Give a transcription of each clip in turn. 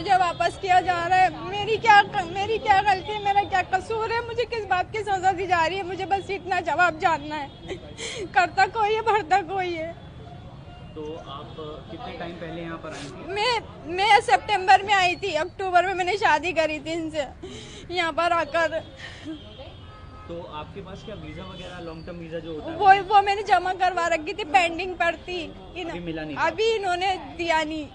मुझे वापस किया जा रहा है। मेरी क्या गलती है, मेरा क्या कसूर है, मुझे किस बात की सजा दी जा रही है, मुझे बस इतना जवाब जानना है। करता कोई है, भरता कोई है। तो आप कितने टाइम पहले यहाँ पर आई थी? मैं सितंबर में आई थी, अक्टूबर में मैंने शादी करी थी इनसे यहाँ पर आकर। तो आपके पास क्या वीजा वगैरह लॉन्ग टर्म वीजा जो होता है वो मैंने जमा करवा रखी थी, पेंडिंग पर थी। अभी मिला नहीं? अभी इन्होंने दिया नहीं।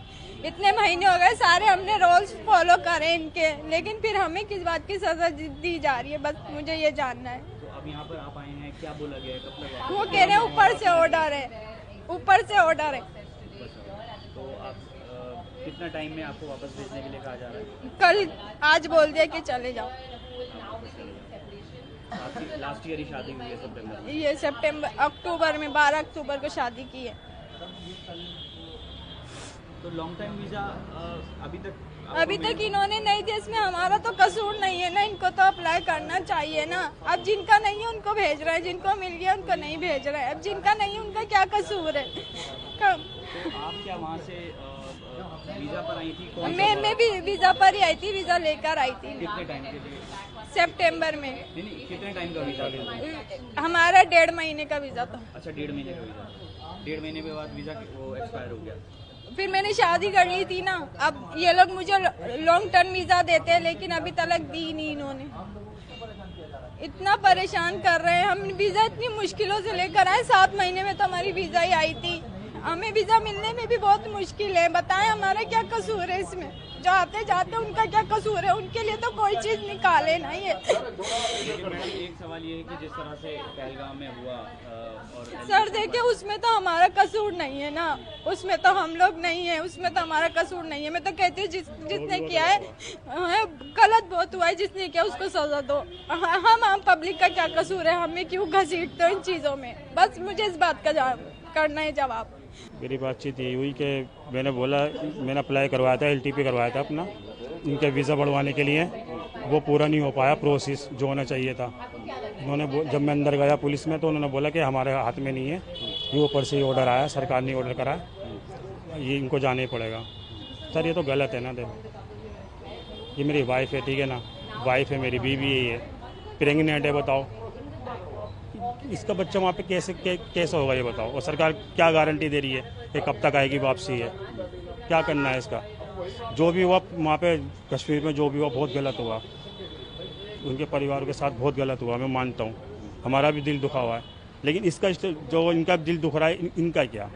इतने महीने हो गए, सारे हमने रूल्स फॉलो करे इनके, लेकिन फिर हमें किस बात की सजा दी जा रही है, बस मुझे ये जानना है। तो अब यहाँ पर आप आए हैं, क्या बोला गया है, कब तक? वो कह रहे हैं ऊपर से ऑर्डर है, ऊपर से ऑर्डर है। तो आप कितना टाइम में आपको वापस भेजने के लिए कहा जा रहा है? कल, आज बोल दिया कि चले जाओ। लास्ट ईयर ही शादी हुई है सितंबर में? ये अक्टूबर में 12 अक्टूबर को शादी की है। तो लॉन्ग टाइम वीजा अभी तक इन्होंने नहीं दिया। इसमें हमारा तो कसूर नहीं है ना, इनको तो अप्लाई करना चाहिए ना। अब जिनका नहीं है उनको भेज रहे हैं, जिनको मिल गया उनको नहीं भेज रहे हैं। अब जिनका नहीं है उनका क्या कसूर है? तो आप क्या वहाँ से वीजा पर आई थी? मैं भी वीजा पर ही आई थी, वीजा लेकर आई थी। कितने टाइम के लिए? सितंबर में। नहीं, कितने टाइम का वीजा? हमारा 1.5 महीने का वीजा था। अच्छा, 1.5 महीने का वीजा। 1.5 महीने के बाद वीजा वो एक्सपायर हो गया। फिर मैंने शादी कर ली थी ना। अब ये लोग मुझे लॉन्ग टर्म वीजा देते हैं, लेकिन अभी तक दी नहीं इन्होंने। इतना परेशान कर रहे हैं। हम वीजा इतनी मुश्किलों से लेकर आए, 7 महीने में तो हमारी वीजा ही आई थी। हमें वीजा मिलने में भी बहुत मुश्किल है। बताएं हमारा क्या कसूर है इसमें? जो आते जाते उनका क्या कसूर है? उनके लिए तो कोई चीज निकाले ना ये। लेकिन मैडम, एक सवाल ये है कि जिस तरह से पहलगाम में हुआ और सर देखिए, उसमें तो हमारा कसूर नहीं है ना, उसमें तो हम लोग नहीं है, उसमें तो हमारा कसूर नहीं है। मैं तो कहती हूँ जिसने किया है गलत बहुत हुआ है, जिसने किया उसको सजा दो। हम आम पब्लिक का क्या कसूर है? हमें क्यों घसीटते हो इन चीजों में? बस मुझे इस बात का करना है जवाब। मेरी बातचीत ये हुई कि मैंने बोला, मैंने अप्लाई करवाया था, LTP करवाया था अपना इनके वीज़ा बढ़वाने के लिए। वो पूरा नहीं हो पाया प्रोसेस जो होना चाहिए था। उन्होंने जब मैं अंदर गया पुलिस में तो उन्होंने बोला कि हमारे हाथ में नहीं है, ये ऊपर से ऑर्डर आया, सरकार ने ऑर्डर करा, ये इनको जाना ही पड़ेगा। सर ये तो गलत है ना। देखो, ये मेरी वाइफ है, ठीक है ना, वाइफ है, मेरी बीवी है, ये प्रेगनेंट है। बताओ इसका बच्चा वहाँ पे कैसे होगा ये बताओ? और सरकार क्या गारंटी दे रही है कि कब तक आएगी वापसी है? क्या करना है इसका? जो भी हुआ वहाँ पे कश्मीर में, जो भी हुआ बहुत गलत हुआ, उनके परिवार के साथ बहुत गलत हुआ, मैं मानता हूँ। हमारा भी दिल दुखा हुआ है, लेकिन इसका जो इनका दिल दुख रहा है, इनका क्या?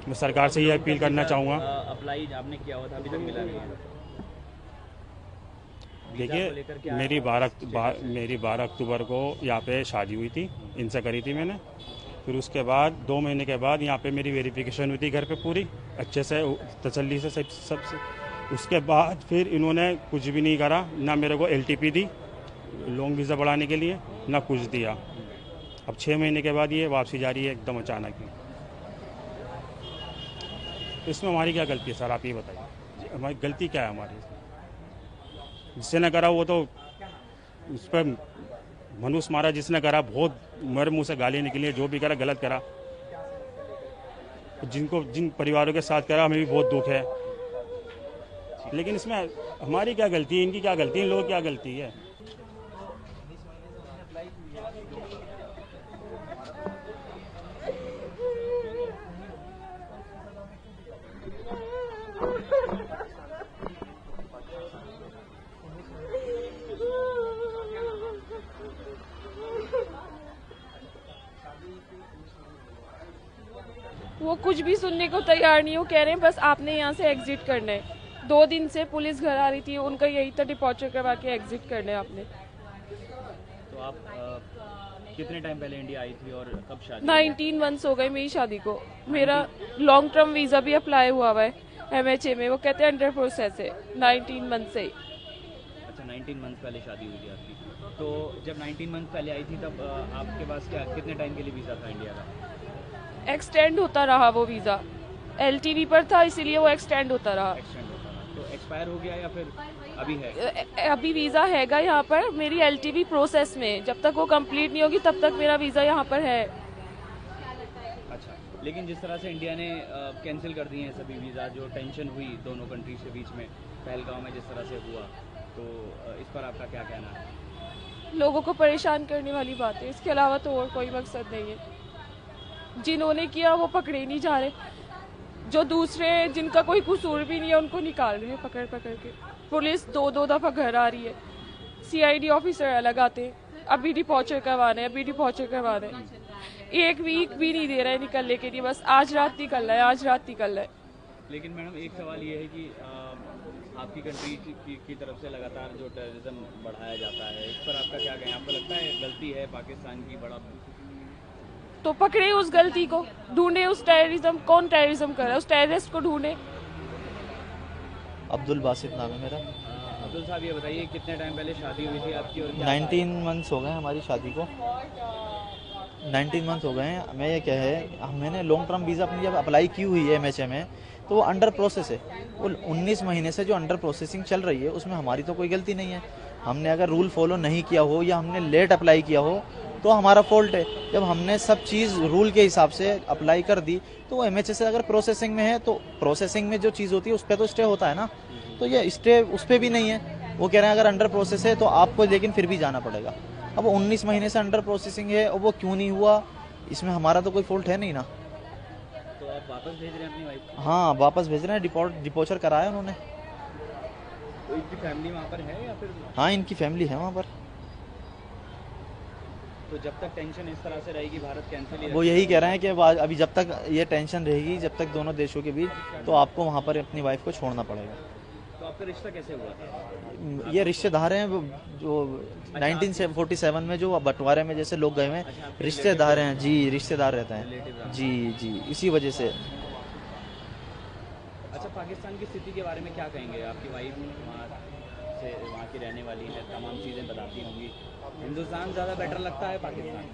मैं सरकार से ये अपील करना चाहूँगा। अप्लाई आपने किया हुआ था, अभी तक मिला नहीं है? देखिए, मेरी 12 अक्टूबर को यहाँ पे शादी हुई थी, इनसे करी थी मैंने। फिर उसके बाद 2 महीने के बाद यहाँ पे मेरी वेरिफिकेशन हुई थी घर पे पूरी अच्छे से, तसल्ली से सब से। उसके बाद फिर इन्होंने कुछ भी नहीं करा, ना मेरे को LTP दी लॉन्ग वीज़ा बढ़ाने के लिए, ना कुछ दिया। अब 6 महीने के बाद ये वापसी जा रही है एकदम अचानक ही। इसमें हमारी क्या गलती है सर, आप ये बताइए, हमारी गलती क्या है? हमारी जिसने न करा वो तो उस पर मनुष्य मारा, जिसने करा बहुत मेरे मुंह से गाली निकली है, जो भी करा गलत करा। जिन परिवारों के साथ करा हमें भी बहुत दुख है, लेकिन इसमें हमारी क्या गलती है, इनकी क्या गलती है, इन लोगों की क्या गलती है? वो कुछ भी सुनने को तैयार नहीं। वो कह रहे हैं बस आपने यहाँ से एग्जिट करना है। 2 दिन से पुलिस घर आ रही थी, उनका यही था डिपॉर्चर करवा के एग्जिट करना है आपने। तो आप कितने टाइम पहले इंडिया आई थी और कब शादी? 19 मंथ्स हो गए मेरी शादी को। मेरा लॉन्ग टर्म वीजा भी अप्लाई हुआ है MHA में, वो कहते हैं अंडर प्रोसेस है 19 मंथ से। अच्छा, 19 मंथ पहले शादी हुई थी आपकी। तो जब 19 मंथ पहले आई थी तब आपके पास क्या कितने टाइम के लिए वीज़ा था इंडिया का? एक्सटेंड होता रहा वो वीज़ा, LTV पर था इसीलिए वो एक्सटेंड होता रहा। तो एक्सपायर हो गया या फिर अभी है? अभी वीज़ा हैगा यहाँ पर, मेरी LTV प्रोसेस में, जब तक वो कंप्लीट नहीं होगी तब तक मेरा वीज़ा यहाँ पर है। अच्छा, लेकिन जिस तरह से इंडिया ने कैंसिल कर दिए हैं सभी वीज़ा, जो टेंशन हुई दोनों कंट्रीज के बीच में, पहलगाम में जिस तरह से हुआ, तो इस पर आपका क्या कहना है? लोगों को परेशान करने वाली बात है, इसके अलावा तो और कोई मकसद नहीं है। जिन्होंने किया वो पकड़े नहीं जा रहे, जो दूसरे जिनका कोई कसूर भी नहीं है उनको निकाल रहे हैं पकड़ पकड़ के। पुलिस दो दफ़ा घर आ रही है, CID ऑफिसर अलग आते हैं, अभी डिपॉर्चर करवाने, अभी डिपॉर्चर करवाने, 1 वीक भी नहीं दे रहा है निकलने के लिए, बस आज रात निकल रहा है, आज रात निकल रहा है। लेकिन मैडम एक सवाल ये है कि आपकी कंट्री की तरफ से लगातार जो टेररिज्म बढ़ाया जाता है, इस पर आपका क्या कहें? आपको लगता है गलती है पाकिस्तान की बड़ा? तो पकड़े उस गलती को, ढूंढे उस टेररिज्म, कौन टेररिज्म कर रहा है, उस टेररिस्ट को ढूंढे। अब्दुल बासित नाम है मेरा। अब्दुल साहब, ये बताइए कितने टाइम पहले शादी हुई थी आपकी और क्या 19 मंथ्स हो गए हैं हमारी शादी को, 19 मंथ्स हो गए हैं। मैं ये क्या है, मैंने लॉन्ग टर्म वीज़ा अपनी जब अप्लाई की हुई है MHA में, तो वो अंडर प्रोसेस है। वो 19 महीने से जो अंडर प्रोसेसिंग चल रही है उसमें हमारी तो कोई गलती नहीं है। हमने अगर रूल फॉलो नहीं किया हो या हमने लेट अप्लाई किया हो तो हमारा फॉल्ट है। जब हमने सब चीज़ रूल के हिसाब से अप्लाई कर दी तो वो MHA से अगर प्रोसेसिंग में है तो प्रोसेसिंग में जो चीज़ होती है उस पर तो स्टे होता है ना, तो ये स्टे उस पर भी नहीं है। वो कह रहे हैं अगर अंडर प्रोसेस है तो आपको लेकिन फिर भी जाना पड़ेगा। अब 19 महीने से अंडर प्रोसेसिंग है और वो क्यों नहीं हुआ, इसमें हमारा तो कोई फॉल्ट है नहीं ना। तो आप वापस भेज रहे हैं अपनी वाइफ? हाँ, वापस भेज रहे हैं, डिपोर्चर कराया उन्होंने। तो इनकी फैमिली वहाँ पर है या फिर? हाँ, इनकी फैमिली है वहाँ पर। तो जब तक टेंशन इस तरह से रहेगी भारत कैंसिल ही वो यही कह रहे हैं कि अभी जब तक ये टेंशन रहेगी, जब तक दोनों देशों के बीच, तो आपको वहाँ पर अपनी वाइफ को छोड़ना पड़ेगा। तो आपका रिश्ता कैसे हुआ था? ये रिश्तेदार हैं जो 1947 में जो बंटवारे में जैसे लोग गए हुए हैं, रिश्तेदार हैं जी, रिश्तेदार रहते हैं जी जी, इसी वजह से। अच्छा, पाकिस्तान की स्थिति के बारे में क्या कहेंगे? आपकी वाइफ वहाँ की रहने वाली है, तमाम चीज़ें बताती होंगी, हिंदुस्तान ज़्यादा बेटर लगता है पाकिस्तान?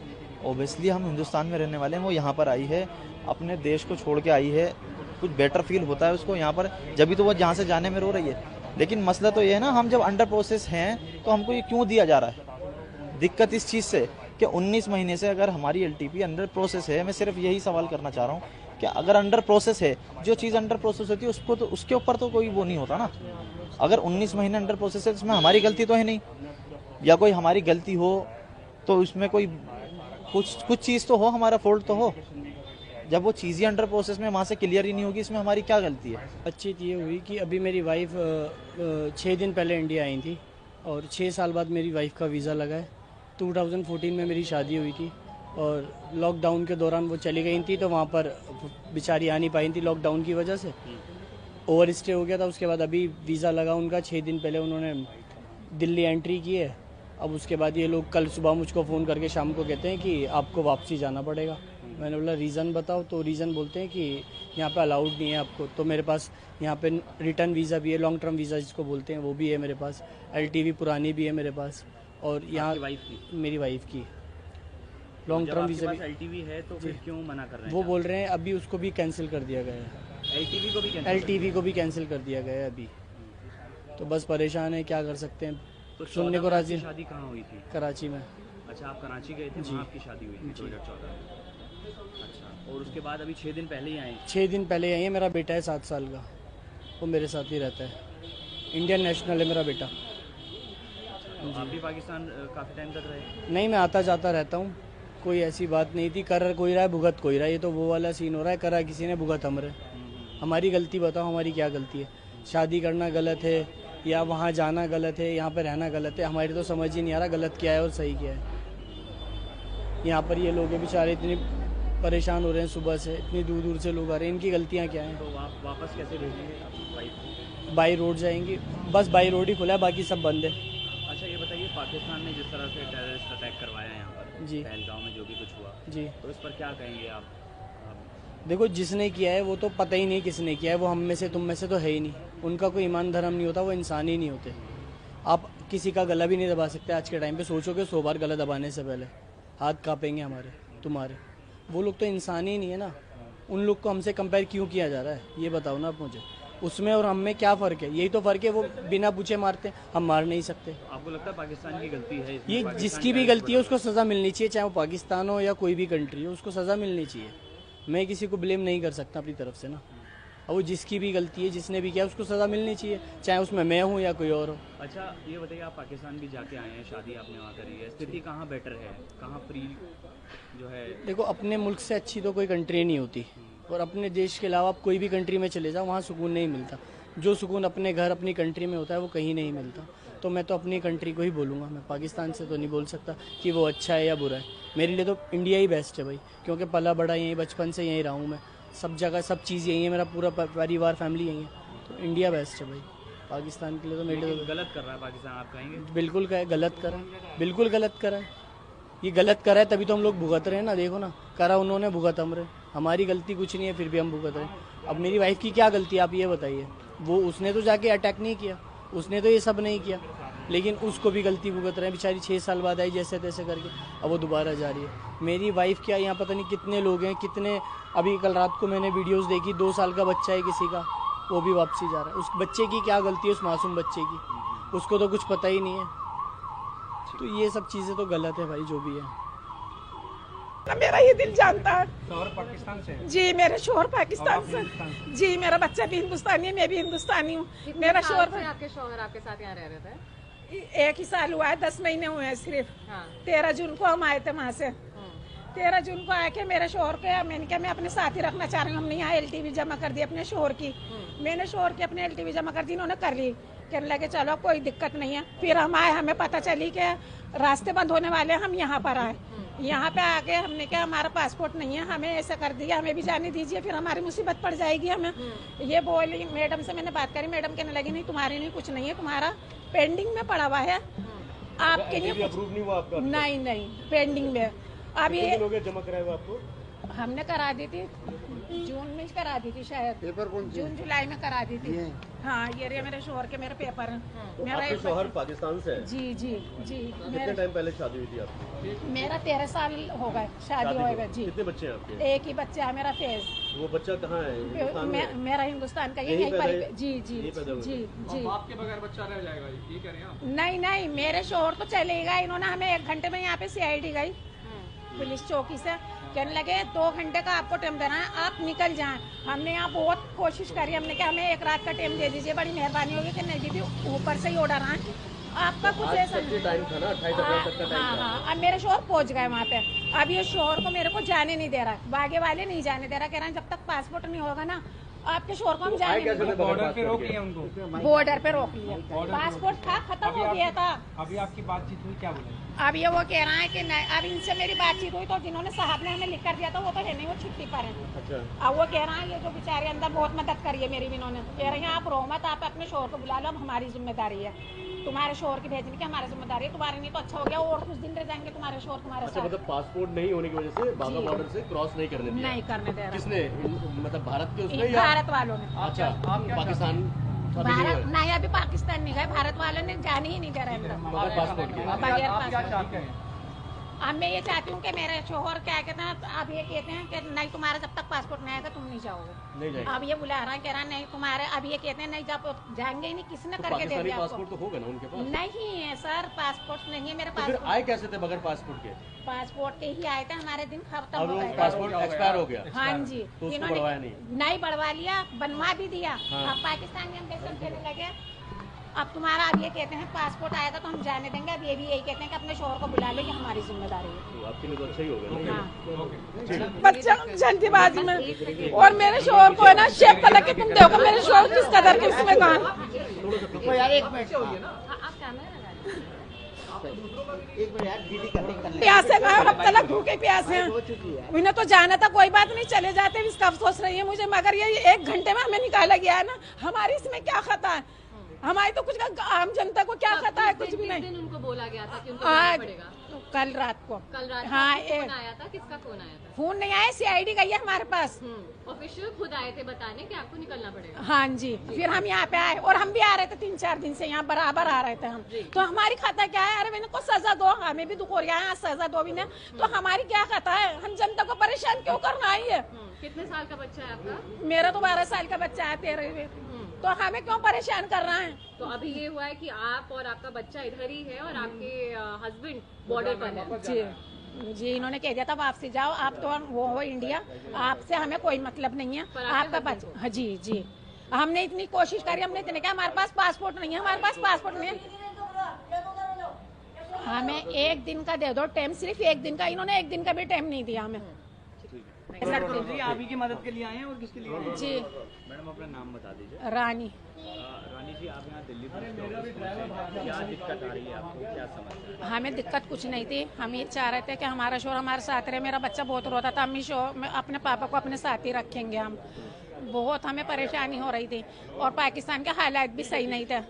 ओबियसली हम हिंदुस्तान में रहने वाले हैं, वो यहाँ पर आई है, अपने देश को छोड़ के आई है, कुछ बेटर फील होता है उसको यहाँ पर, जब तो वो जहाँ से जाने में रो रही है। लेकिन मसला तो ये है ना, हम जब अंडर प्रोसेस हैं तो हमको ये क्यों दिया जा रहा है? दिक्कत इस चीज़ से कि 19 महीने से अगर हमारी LTP अंडर प्रोसेस है, मैं सिर्फ यही सवाल करना चाह रहा हूँ कि अगर अंडर प्रोसेस है, जो चीज़ अंडर प्रोसेस होती है उसको तो उसके ऊपर तो कोई वो नहीं होता ना। अगर 19 महीने अंडर प्रोसेस है, इसमें हमारी गलती तो है नहीं, या कोई हमारी गलती हो तो उसमें कोई कुछ चीज़ तो हो, हमारा फॉल्ट तो हो। जब वो चीज़ें अंडर प्रोसेस में वहाँ से क्लियर ही नहीं होगी, इसमें हमारी क्या गलती है? अच्छी ये हुई कि अभी मेरी वाइफ 6 दिन पहले इंडिया आई थी और 6 साल बाद मेरी वाइफ का वीज़ा लगा है। 2014 में मेरी शादी हुई थी और लॉकडाउन के दौरान वो चली गई थी, तो वहाँ पर बेचारी आ नहीं पाई थी लॉकडाउन की वजह से, ओवर स्टे हो गया था। उसके बाद अभी वीज़ा लगा उनका, 6 दिन पहले उन्होंने दिल्ली एंट्री की है। अब उसके बाद ये लोग कल सुबह मुझको फ़ोन करके शाम को कहते हैं कि आपको वापसी जाना पड़ेगा। मैंने बोला रीज़न बताओ, तो रीज़न बोलते हैं कि यहाँ पे अलाउड नहीं है आपको। तो मेरे पास यहाँ पे रिटर्न वीज़ा भी है, लॉन्ग टर्म वीज़ा जिसको बोलते हैं वो भी है मेरे पास, LTV पुरानी भी है मेरे पास, और यहाँ मेरी वाइफ की लॉन्ग टर्म वीज़ा भी। LTV है तो फिर क्यों मना कर रहे हैं? वो बोल रहे हैं अभी उसको भी कैंसिल कर दिया गया है, LTV को भी कैंसिल कर दिया गया है अभी। तो बस परेशान है, क्या कर सकते हैं। तो सुनने को राजी। शादी कहाँ हुई थी? कराची में। अच्छा, आप कराची गए थे, वहाँ आपकी शादी हुई थी 2014 में। अच्छा, और उसके बाद अभी 6 दिन पहले ही आए? 6 दिन पहले आई है। मेरा बेटा है 7 साल का, वो मेरे साथ ही रहता है, इंडियन नेशनल है मेरा बेटा। तो आप भी पाकिस्तान काफ़ी टाइम तक रहे? नहीं, मैं आता जाता रहता हूँ, कोई ऐसी बात नहीं थी। कर कोई रहा है, भुगत कोई रहा है, ये तो वो वाला सीन हो रहा है, करा किसी ने, भुगत हम रहे। हमारी गलती बताओ, हमारी क्या गलती है? शादी करना गलत है या वहाँ जाना गलत है, यहाँ पर रहना गलत है? हमारी तो समझ ही नहीं आ रहा गलत क्या है और सही क्या है। यहाँ पर ये लोग बेचारे इतने परेशान हो रहे हैं, सुबह से इतनी दूर दूर से लोग आ रहे हैं, इनकी गलतियाँ क्या हैं? तो वापस कैसे भेजेंगे आपकी वाइफ? बाई रोड जाएंगी, बस बाई रोड ही खुला है, बाकी सब बंद है। अच्छा, ये बताइए, पाकिस्तान ने जिस तरह से टेररिस्ट अटैक करवाया है यहाँ पर जी, पहलगाम में जो भी कुछ हुआ जी, तो इस पर क्या कहेंगे आप? देखो, जिसने किया है वो तो पता ही नहीं किसने किया है, वो हम में से तुम में से तो है ही नहीं। उनका कोई ईमान धर्म नहीं होता, वो इंसान ही नहीं होते। आप किसी का गला भी नहीं दबा सकते आज के टाइम पे। सोचोगे 100 बार गला दबाने से पहले हाथ कांपेंगे हमारे, तुम्हारे। वो लोग तो इंसान ही नहीं है ना। उन लोग को हमसे कंपेयर क्यों किया जा रहा है, ये बताओ ना आप मुझे। उसमें और हम में क्या फ़र्क है? यही तो फ़र्क है, वो बिना पूछे मारते हैं, हम मार नहीं सकते। आपको लगता है पाकिस्तान की गलती है इसमें? ये जिसकी भी गलती है उसको सज़ा मिलनी चाहिए, चाहे वो पाकिस्तान हो या कोई भी कंट्री हो, उसको सज़ा मिलनी चाहिए। मैं किसी को ब्लेम नहीं कर सकता अपनी तरफ से ना। और वो जिसकी भी गलती है, जिसने भी किया, उसको सज़ा मिलनी चाहिए, चाहे उसमें मैं हूँ या कोई और हो। अच्छा ये बताइए, आप पाकिस्तान भी जाके आए हैं, शादी आपने वहाँ करी है, स्थिति कहाँ बेटर है, कहाँ फ्री जो है? देखो, अपने मुल्क से अच्छी तो कोई कंट्री नहीं होती, और अपने देश के अलावा आप कोई भी कंट्री में चले जाओ, वहाँ सुकून नहीं मिलता। जो सुकून अपने घर, अपनी कंट्री में होता है, वो कहीं नहीं मिलता। तो मैं तो अपनी कंट्री को ही बोलूँगा, मैं पाकिस्तान से तो नहीं बोल सकता कि वो अच्छा है या बुरा है। मेरे लिए तो इंडिया ही बेस्ट है भाई, क्योंकि पला बड़ा यहीं, बचपन से यहीं रहा हूँ मैं, सब जगह सब चीज़ यहीं है, मेरा पूरा परिवार फैमिली यहीं है, तो इंडिया बेस्ट है भाई। पाकिस्तान के लिए तो मेरे लिए गलत कर रहा है पाकिस्तान, आप कहेंगे? बिल्कुल गलत करा है, बिल्कुल गलत करा है। ये गलत करा है तभी तो हम लोग भुगत रहे हैं ना, देखो ना, करा उन्होंने, भुगत हम रहे, हमारी गलती कुछ नहीं है, फिर भी हम भुगत रहे हैं। अब मेरी वाइफ की क्या गलती है, आप ये बताइए? वो उसने तो जाके अटैक नहीं किया, उसने तो ये सब नहीं किया, लेकिन उसको भी गलती भुगत रहे हैं। बेचारी 6 साल बाद आई जैसे तैसे करके, अब वो दोबारा जा रही है। मेरी वाइफ क्या, यहाँ पता नहीं कितने लोग हैं, कितने, अभी कल रात को मैंने वीडियोस देखी, 2 साल का बच्चा है किसी का, वो भी वापसी जा रहा है। उस बच्चे की क्या गलती है, उस मासूम बच्चे की? उसको तो कुछ पता ही नहीं है। तो ये सब चीज़ें तो गलत है भाई, जो भी है। मेरा ये दिल जानता है। शोहर पाकिस्तान से? जी, मेरे शोहर पाकिस्तान से। जी, मेरा बच्चा भी हिंदुस्तानी है, मैं भी हिंदुस्तानी हूँ। मेरा शोहर, आपके शोहर आपके साथ यहाँ रह रहे थे? 1 ही साल हुआ है, 10 महीने हुए हैं सिर्फ। हाँ। 13 जून को हम आए थे वहाँ से। 13 जून को आके मेरे शोहर को मैंने कहा मैं अपने साथ ही रखना चाह रही हूँ। हमने यहाँ LTV जमा कर दी अपने शोहर की। मैंने शोहर की अपने LTV जमा कर दी, इन्होंने कर ली। कहने लगे चलो कोई दिक्कत नहीं है। फिर हम आए, हमें पता चली कि रास्ते बंद होने वाले, हम यहाँ पर आए। यहाँ पे आके हमने क्या, हमारा पासपोर्ट नहीं है, हमें ऐसा कर दिया, हमें भी जाने दीजिए, फिर हमारी मुसीबत पड़ जाएगी हमें। ये बोली, मैडम से मैंने बात करी, मैडम कहने लगी नहीं तुम्हारी नहीं, कुछ नहीं है, तुम्हारा पेंडिंग में पड़ा हुआ है, आपके लिए अप्रूव नहीं हुआ आपका? नहीं पेंडिंग में। अब ये जमा कराया हुआ आपको? हमने करा दी थी, जून में करा दी थी शायद, पेपर कौन सी? जून जुलाई में करा दी थी। हाँ, ये रहे मेरे शोहर के मेरे पेपर हैं। मेरा आपके एक शोहर पाकिस्तान से है? जी जी जी। कितने टाइम पहले शादी हुई थी आपकी? मेरा 13 साल हो गए शादी हो गए जी। कितने बच्चे हैं आपके? 1 ही बच्चा है मेरा, फैज। वो बच्चा कहाँ है? हिंदुस्तान में? मेरा हिंदुस्तान का, यहीं पर। जी जी जी जी। आपके बगैर बच्चा रह जाएगा, ये कह रहे हैं आप? नहीं, मेरे शोहर तो चले गए, इन्होंने हमें 1 घंटे में यहाँ पे CID गई पुलिस चौकी से, कहने लगे 2 घंटे का आपको टाइम देना है, आप निकल जाएं। हमने यहाँ बहुत कोशिश करी, हमने कहा हमें 1 रात का टाइम दे दीजिए, बड़ी मेहरबानी होगी। कि नहीं दीदी, ऊपर से ही ऑर्डर आए, आपका कुछ ऐसा टाइम था ना, 28 अप्रैल तक का टाइम था। हाँ, अब मेरे शोहर पहुँच गए वहाँ पे। अब ये शोहर को मेरे को जाने नहीं दे रहा, बागे वाले नहीं जाने दे रहा, कह रहे हैं जब तक पासपोर्ट नहीं होगा ना आपके शोहर को हम जाने नहीं देंगे। बॉर्डर पे रोक लिया उनको? बॉर्डर पे रोक लिया, पासपोर्ट था, खत्म हो गया था। अभी आपकी बातचीत हुई, क्या बोले? अब ये वो कह रहा है कि नहीं, अब इनसे मेरी बातचीत हुई तो जिन्होंने साहब ने हमें लिख कर दिया था वो तो है नहीं, वो छुट्टी पर है। अच्छा। अब वो कह रहा है, ये जो बेचारे अंदर बहुत मदद करी है मेरी भी, इन्होंने कह रहे हैं आप रो मत, आप अपने शोहर को बुला लो, अब हमारी जिम्मेदारी है, तुम्हारे शोहर की भेजने की हमारी जिम्मेदारी है, तुम्हारे नहीं तो अच्छा हो गया, और कुछ दिन रह जाएंगे तुम्हारे शोहर तुम्हारे साथ। मतलब पासपोर्ट नहीं होने की वजह से बाघा बॉर्डर से क्रॉस नहीं करने दिया? नहीं करने दे रहा। किसने? मतलब भारत के उसने या भारत वालों ने? अच्छा, पाकिस्तान भारत नहीं, अभी पाकिस्तान नहीं गए, भारत वालों ने जाने ही नहीं दे रहे अंदर बगैर पासपोर्ट के? बगैर पासपोर्ट। अब मैं ये चाहती हूँ कि मेरे शोहर क्या कहते हैं, अब ये कहते हैं कि नहीं तुम्हारा जब तक पासपोर्ट नहीं आएगा तुम नहीं जाओगे। नहीं जाएगा। अब ये बुला रहा है, कह रहा है नहीं तुम्हारे, अब ये कहते हैं नहीं जब जाएंगे ही नहीं, किसने तो करके दे दिया आपको? पासपोर्ट तो होगा ना उनके पास? नहीं है सर, पासपोर्ट नहीं है मेरे तो फिर पास। आए कैसे थे बगैर पासपोर्ट के? पासपोर्ट के ही आए थे, हमारे दिन खत्म अब हो वो गए। पासपोर्ट एक्सपायर हो गया? हाँ जी, तो उसको बढ़वाया नहीं बढ़वा लिया, बनवा भी दिया। हाँ। अब पाकिस्तान में हम कैसे कहने लगे, अब तुम्हारा अब ये कहते हैं पासपोर्ट आएगा तो हम जाने देंगे, अब ये भी यही कहते हैं कि अपने शोहर को बुला लो, ये हमारी जिम्मेदारी है। तो आपके लिए तो अच्छा ही होगा ना? बच्चा जल्दीबाजी में, और मेरे शोहर को है ना शेख तलक के, तुम देखो मेरे शोहर किस कदर के इसमें प्यासे का, अब तलक भूखे प्यासे हैं, उन्हें तो जाना था, कोई बात नहीं चले जाते, इसका अफसोस रही है मुझे, मगर ये 1 घंटे में हमें निकाला गया है ना, हमारी इसमें क्या खता है? हमारी तो कुछ आम जनता को क्या खता है? कुछ भी नहीं। उनको बोला गया था कि उनको जाना पड़ेगा। कल रात को हाँ, फोन आया था, किसका फोन आया था? फोन नहीं आया, CID गई है हमारे पास, ऑफिशियल खुद आए थे बताने कि आपको निकलना पड़ेगा। हाँ जी, फिर हम यहाँ पे आए, और हम भी आ रहे थे 3-4 दिन से यहाँ बराबर आ रहे थे हम, तो हमारी खाता क्या है? अरे मैंने को सजा दो, हमें भी दुख हो रहा है, सजा दो भी ना, तो हमारी क्या खाता है? हम जनता को परेशान क्यों करना आई है? कितने साल का बच्चा है आपका? मेरा तो 12 साल का बच्चा है, 13 तो हमें क्यों परेशान कर रहा है? तो अभी ये हुआ है कि आप और आपका बच्चा इधर ही है और आपके हस्बैंड बॉर्डर पर है। जी, जी इन्होंने कह दिया था वापसी जाओ, आप तो वो हो इंडिया, आपसे हमें कोई मतलब नहीं है, आपका बच्चा। हाँ जी जी, हमने इतनी कोशिश करी, हमने इतने कहा हमारे पास पासपोर्ट नहीं है, हमारे पास पासपोर्ट नहीं है, हमें 1 दिन का दे दो टाइम, सिर्फ 1 दिन का। इन्होंने 1 दिन का भी टाइम नहीं दिया हमें। आप ही की मदद के लिए आए हैं और किसके लिए आए हैं? जी मैडम अपना नाम बता दीजिए। रानी। रानी जी, आप यहाँ दिल्ली पुलिस के ऑफिस पहुंचे, क्या दिक्कत आ रही है आपको, क्या समस्या है? हमें दिक्कत कुछ नहीं थी, हम ये चाह रहे थे कि हमारा शोर हमारे साथ रहे। मेरा बच्चा बहुत रोता था, हम शोर अपने पापा को अपने साथ ही रखेंगे हम। बहुत हमें परेशानी हो रही थी और पाकिस्तान के हालात भी सही नहीं थे,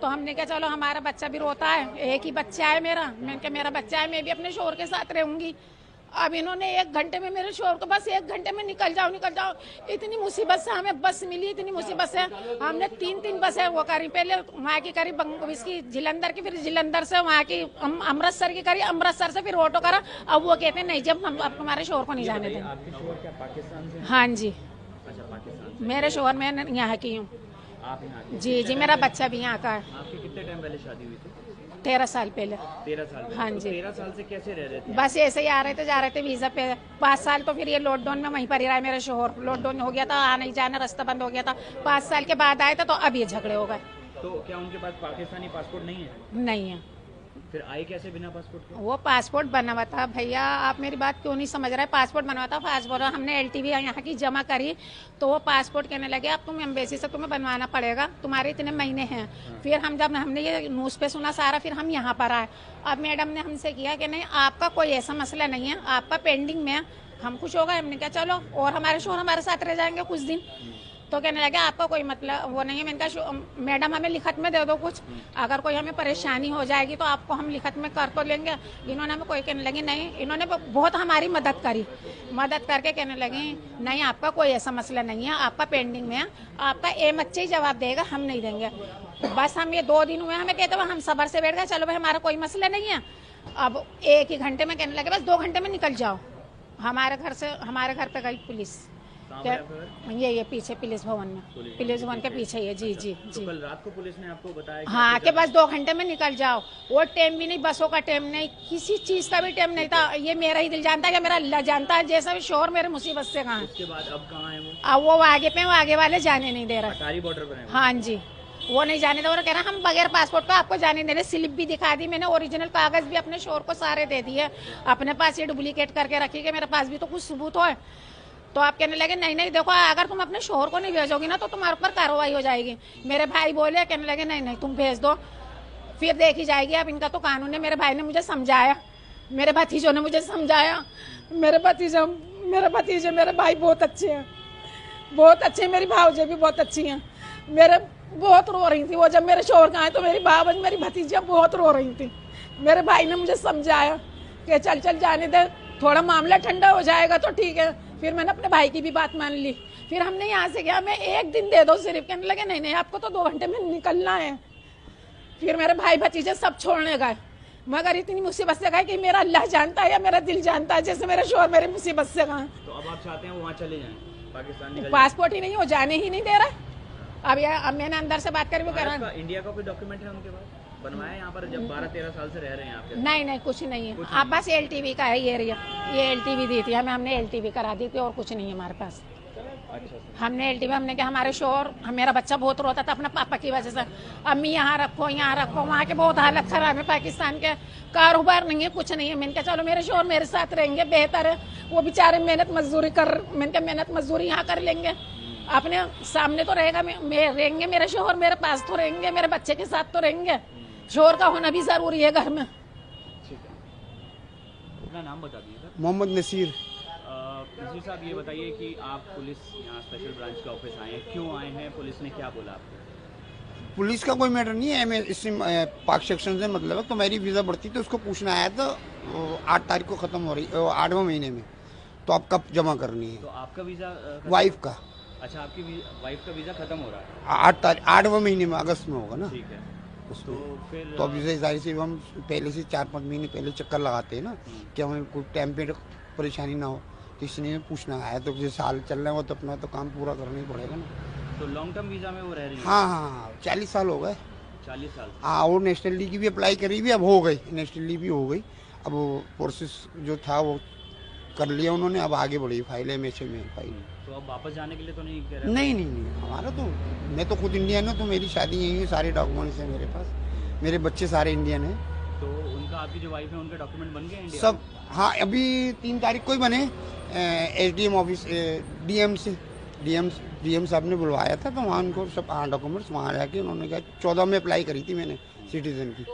तो हमने कहा चलो हमारा बच्चा भी रोता है, एक ही बच्चा है मेरा, मैंने कहा मेरा बच्चा है, मैं भी अपने शोर के साथ रहूंगी। अब इन्होंने 1 घंटे में मेरे शोर को, बस 1 घंटे में निकल जाओ निकल जाओ, इतनी मुसीबत से हमें बस मिली, इतनी मुसीबत से हमने 3 बसें वो करी, पहले वहाँ की करी इसकी जलंधर की, फिर जलंधर से वहाँ की अमृतसर की करी, अमृतसर से फिर ऑटो करा। अब वो कहते हैं नहीं, जब हम अब हमारे शोर को नहीं जाने देंगे। आपके शोहर क्या पाकिस्तान से? हाँ जी, अच्छा, पाकिस्तान से। मेरे शोहर मैं यहाँ की हूँ। आप यहाँ के? जी जी, मेरा बच्चा भी यहाँ का है। आपकी कितने टाइम पहले शादी हुई थी? 13 साल पहले। 13 साल पहले? हाँ तो जी। 13 साल से कैसे रह रहे थे? बस ऐसे ही आ रहे थे जा रहे थे वीजा पे। 5 साल तो फिर ये लॉकडाउन में वहीं पर ही रहा है मेरा शोहर। लॉकडाउन हो गया था, आना ही जाना रास्ता बंद हो गया था। 5 साल के बाद आए थे तो अब ये झगड़े हो गए। तो क्या उनके पास पाकिस्तानी पासपोर्ट नहीं है? नहीं है। फिर आए कैसे बिना पासपोर्ट के? वो पासपोर्ट बना हुआ था। भैया आप मेरी बात क्यों नहीं समझ रहे? पासपोर्ट बना हुआ था, पासपोर्ट हमने LTV यहाँ की जमा करी, तो वो पासपोर्ट कहने लगे अब तुम एम्बेसी से तुम्हें बनवाना पड़ेगा, तुम्हारे इतने महीने हैं। फिर हम जब हमने ये न्यूज़ पे सुना सारा, फिर हम यहाँ पर आए। अब मैडम ने हमसे किया कि नहीं आपका कोई ऐसा मसला नहीं है, आपका पेंडिंग में है। हम खुश हो गए, हमने कहा चलो, और हमारे शोहर हमारे साथ रह जाएंगे कुछ दिन। तो कहने लगे आपका कोई मतलब वो नहीं है। मैंने कहा मैडम हमें लिखत में दे दो कुछ, अगर कोई हमें परेशानी हो जाएगी तो आपको हम लिखत में कर तो लेंगे। इन्होंने हमें कोई कहने लगी नहीं, इन्होंने बहुत हमारी मदद करी, मदद करके कहने लगे नहीं आपका कोई ऐसा मसला नहीं है, आपका पेंडिंग में है, आपका एमएच ही जवाब देगा, हम नहीं देंगे। बस हम ये 2 दिन हुए हमें कहते हुए हम सबर से बैठ गए, चलो भाई हमारा कोई मसला नहीं है। अब 1 ही घंटे में कहने लगे बस 2 घंटे में निकल जाओ। हमारे घर पे गई पुलिस, ये पीछे पुलिस भवन में, पुलिस भवन के पीछे ही है। जी जी जी। तो कल रात को पुलिस ने आपको बताया हाँ कि बस 2 घंटे में निकल जाओ। वो टाइम भी नहीं, बसों का टाइम नहीं, किसी चीज का भी टाइम नहीं था। ये मेरा ही दिल जानता है, मेरा अल्लाह जानता है, जैसा भी शोर मेरे मुसीबत से कहाँ है। उसके बाद अब कहाँ है वो? अब वो आगे पे, वो आगे वाले जाने नहीं दे रहे। अटारी बॉर्डर पर है वो? हाँ जी, वो नहीं जाने दे। और कह रहा हम बगैर पासपोर्ट का आपको जाने दे रहे। स्लिप भी दिखा दी मैंने, ओरिजिनल कागज भी अपने शोर को सारे दे दिए, अपने पास ये डुप्लीकेट करके रखी कि मेरे पास भी तो कुछ सबूत हो। तो आप कहने लगे नहीं नहीं देखो, अगर तुम अपने शोहर को नहीं भेजोगी ना तो तुम्हारे ऊपर कार्रवाई हो जाएगी। मेरे भाई बोले, कहने लगे नहीं नहीं तुम भेज दो, फिर देखी जाएगी। अब इनका तो कानून है। मेरे भाई ने मुझे समझाया, मेरे भतीजों ने मुझे समझाया। मेरे भतीजे मेरे भाई बहुत अच्छे हैं, बहुत अच्छे। मेरी भावजें भी बहुत अच्छी हैं। मेरे बहुत रो रही थी वो, जब मेरे शोहर का आए तो मेरी भाव मेरी भतीजियाँ बहुत रो रही थी। मेरे भाई ने मुझे समझाया कि चल चल जाने दे, थोड़ा मामला ठंडा हो जाएगा तो ठीक है। फिर मैंने अपने भाई की भी बात मान ली। फिर हमने यहाँ से गया, मैं 1 दिन दे दो सिर्फ। कहने लगे नहीं नहीं आपको तो 2 घंटे में निकलना है। फिर मेरे भाई भतीजे सब छोड़ने गए, मगर इतनी मुसीबत से गए कि मेरा अल्लाह जानता है या मेरा दिल जानता है, जैसे मेरे शोहर मेरी मुसीबत से गए। तो अब आप चाहते हैं वो वहाँ चले जाएं, पाकिस्तान निकल जाएं? पासपोर्ट ही नहीं, वो जाने ही नहीं दे रहा। अब मैंने अंदर से बात करी, वो कह रहा इंडिया का कोई डॉक्यूमेंट है उनके पास बनवाया यहाँ पर, जब 12-13 साल से रह रहे हैं आप? नहीं नहीं कुछ नहीं है। आप बस LTV का है ये एरिया, ये LTV दी थी हमें, हमने LTV करा दी थी और कुछ नहीं है हमारे पास। अच्छा। हमने LTV, हमने कहा हमारे शोर, मेरा बच्चा बहुत रोता था अपने पापा की वजह से, अम्मी यहाँ रखो यहाँ रखो। वहाँ के बहुत हालत खराब है, पाकिस्तान के कारोबार नहीं है, कुछ नहीं है। मैंने कहा चलो मेरे शोर मेरे साथ रहेंगे बेहतर है, वो बेचारे मेहनत मजदूरी यहाँ कर लेंगे, अपने सामने तो रहेगा, रहेंगे मेरे शोहर, मेरे पास तो रहेंगे, मेरे बच्चे के साथ तो रहेंगे। शोर का होना भी जरूरी है घर में। ठीक है, अपना नाम बता दीजिए सर। मोहम्मद नसीर। नसीर साहब ये बताइए कि आप पुलिस यहाँ स्पेशल ब्रांच के ऑफिस आए हैं, क्यों आए हैं, पुलिस ने क्या बोला आपको? पुलिस का कोई मैटर नहीं है, मैं इससे पाक सेक्शन से मतलब है। तो मेरी वीज़ा बढ़ती तो उसको पूछना आया था, 8 तारीख को ख़त्म हो रही, 8वें महीने में, तो आप कब जमा करनी है? तो आपका वीज़ा वाइफ का? अच्छा, आपकी वाइफ का वीज़ा ख़त्म हो रहा है 8वें महीने में, अगस्त में होगा ना। ठीक है, तो फिर तो अभी जाहिर से हम पहले से 4-5 महीने पहले चक्कर लगाते हैं ना कि हमें कोई टाइम पे परेशानी ना हो, तो इसलिए पूछना आया। तो जैसे साल चल रहा है वो तो अपना तो काम पूरा करना ही पड़ेगा ना। तो लॉन्ग टर्म वीज़ा में वो रह रही है? हाँ 40 साल हो गए। 40 साल? हाँ, और नेशनलिटी की भी अप्लाई करी भी, अब हो गई, नेशनलिटी भी हो गई। अब वो प्रोसेस जो था वो कर लिया उन्होंने, अब आगे बढ़ी फाइल MHA में फाइल। तो अब वापस जाने के लिए तो नहीं कह रहे? नहीं, हमारा तो, मैं तो खुद इंडियन हूँ, तो मेरी शादी यहीं है, सारे डॉक्यूमेंट्स हैं मेरे पास, मेरे बच्चे सारे इंडियन हैं। तो उनका, आपकी जो वाइफ है, उनके डॉक्यूमेंट बन गए इंडिया सब? हाँ, अभी 3 तारीख को ही बने। SDM ऑफिस, DM साहब ने बुलवाया था, तो वहाँ उनको सब डॉक्यूमेंट्स वहाँ जाके उन्होंने कहा 14 में अप्लाई करी थी मैंने सिटीजन की।